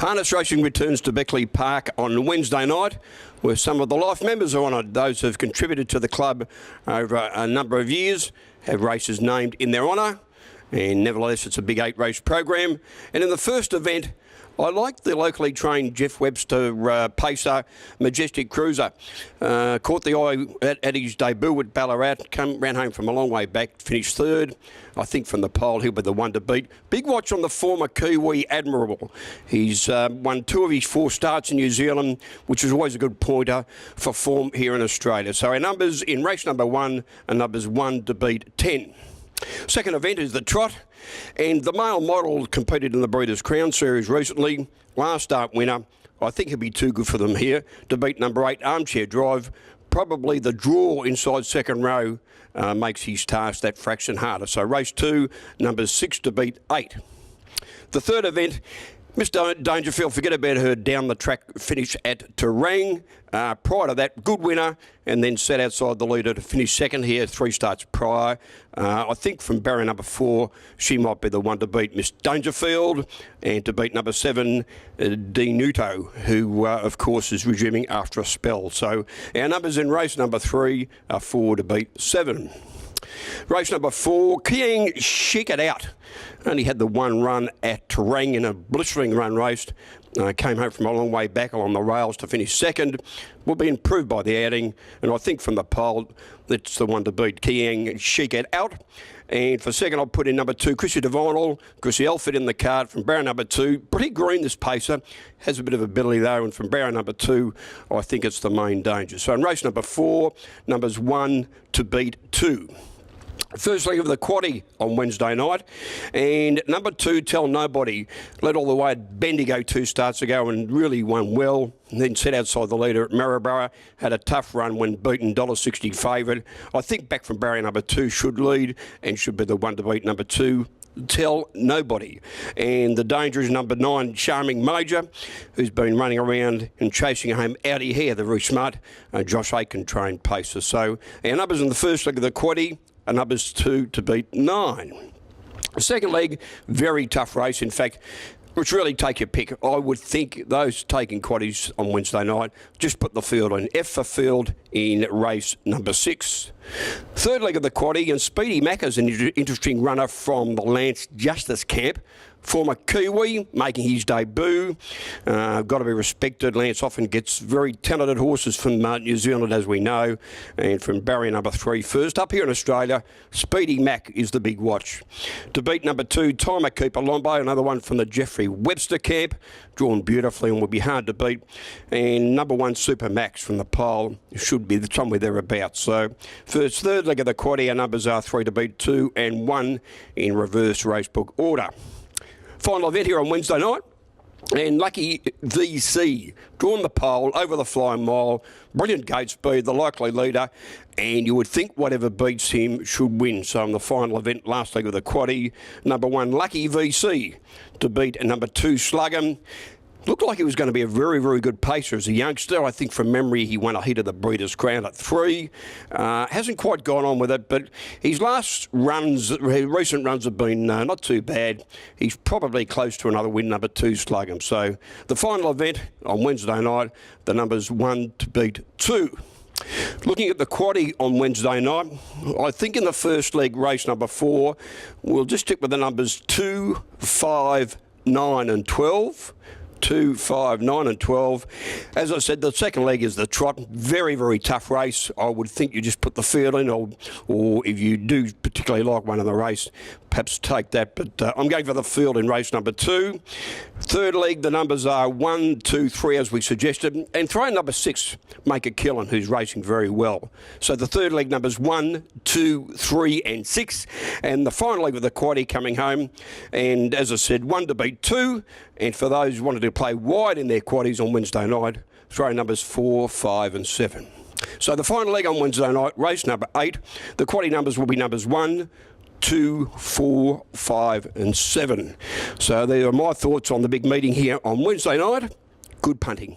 Harness racing returns to Beckley Park on Wednesday night, where some of the life members are honoured. Those who have contributed to the club over a number of years have races named in their honour, and nevertheless it's a big 8-race program. And in the first event, I like the locally trained Jeff Webster Pacer Majestic Cruiser. Caught the eye at his debut at Ballarat, ran home from a long way back, finished third. I think from the pole he'll be the one to beat. Big watch on the former Kiwi Admirable. He's won 2 of his 4 starts in New Zealand, which is always a good pointer for form here in Australia. So our numbers in race number 1 are numbers 1 to beat 10. Second event is the Trot, and the male model competed in the Breeders' Crown Series recently. Last start winner. I think he'll be too good for them here to beat number 8 Armchair Drive. Probably the draw inside second row makes his task that fraction harder. So race 2, numbers 6 to beat 8. The third event, Miss Dangerfield, forget about her down the track finish at Terang. Prior to that, good winner, and then sat outside the leader to finish second here 3 starts prior. I think from barrier number 4, she might be the one to beat Miss Dangerfield, and to beat number 7, Dinuto, who of course is resuming after a spell. So our numbers in race number 3 are 4 to beat 7. Race number 4, Kiang Shake It Out. Only had the 1 run at Terang in a blistering run race. Came home from a long way back along the rails to finish second. Will be improved by the outing, and I think from the pole that's the one to beat, Kiang Shake It Out. And for second, I'll put in number 2, Chrissy Devinal. Chrissy Elford in the card from barrier number 2. Pretty green, this pacer. Has a bit of ability though, and from barrier number 2, I think it's the main danger. So in race number 4, numbers 1 to beat 2. First leg of the quaddie on Wednesday night, and number 2, Tell Nobody, led all the way at Bendigo 2 starts ago and really won well, and then set outside the leader at Maryborough, had a tough run when beaten, $1.60 favoured. I think back from barrier number 2 should lead and should be the one to beat number 2, Tell Nobody. And the danger is number 9, Charming Major, who's been running around and chasing home Outie Hare, the very smart Josh Aiken trained pacer. So our numbers in the first leg of the quaddie are numbers 2 to beat 9. The second leg, very tough race. In fact, it's really take your pick. I would think those taking quaddies on Wednesday night, just put the field in. F for field in race number 6. Third leg of the quaddie, and Speedy Macca's an interesting runner from the Lance Justice camp. Former Kiwi, making his debut. Got to be respected. Lance often gets very talented horses from New Zealand, as we know. And from barrier number 3 first. Up here in Australia, Speedy Mac is the big watch. To beat number 2, Timer Keeper Lombo, another one from the Jeffrey Webster camp. Drawn beautifully and will be hard to beat. And number 1, Super Max from the pole, should be somewhere thereabouts. So third leg of the quaddie, our numbers are 3 to beat 2 and 1 in reverse racebook order. Final event here on Wednesday night, and Lucky VC, drawn the pole over the flying mile, brilliant gate speed, the likely leader, and you would think whatever beats him should win. So in the final event, last leg of the quaddie, number 1, Lucky VC, to beat number 2, Slugham. Looked like he was going to be a very, very good pacer as a youngster. I think from memory he won a heat of the Breeders' Crown at 3. Hasn't quite gone on with it, but his recent runs have been not too bad. He's probably close to another win, number 2, Slugham. So the final event on Wednesday night, the numbers 1 to beat 2. Looking at the quaddie on Wednesday night, I think in the first leg, race number 4, we'll just stick with the numbers 2, 5, 9 and 12. 2, 5, 9 and 12. As I said, the second leg is the Trot. Very, very tough race. I would think you just put the field in, or if you do particularly like one in the race, perhaps take that. But I'm going for the field in race number 2. Third leg, the numbers are 1, 2, 3, as we suggested. And throw in number 6, Make a Killin', who's racing very well. So the third leg, numbers 1, 2, 3 and 6. And the final leg of the quaddie coming home. And as I said, 1 to beat 2. And for those who wanted to play wide in their quaddies on Wednesday night, throw numbers 4, 5 and 7. So the final leg on Wednesday night, race number 8. The quaddie numbers will be numbers 1, 2, 4, 5 and 7. So there are my thoughts on the big meeting here on Wednesday night. Good punting.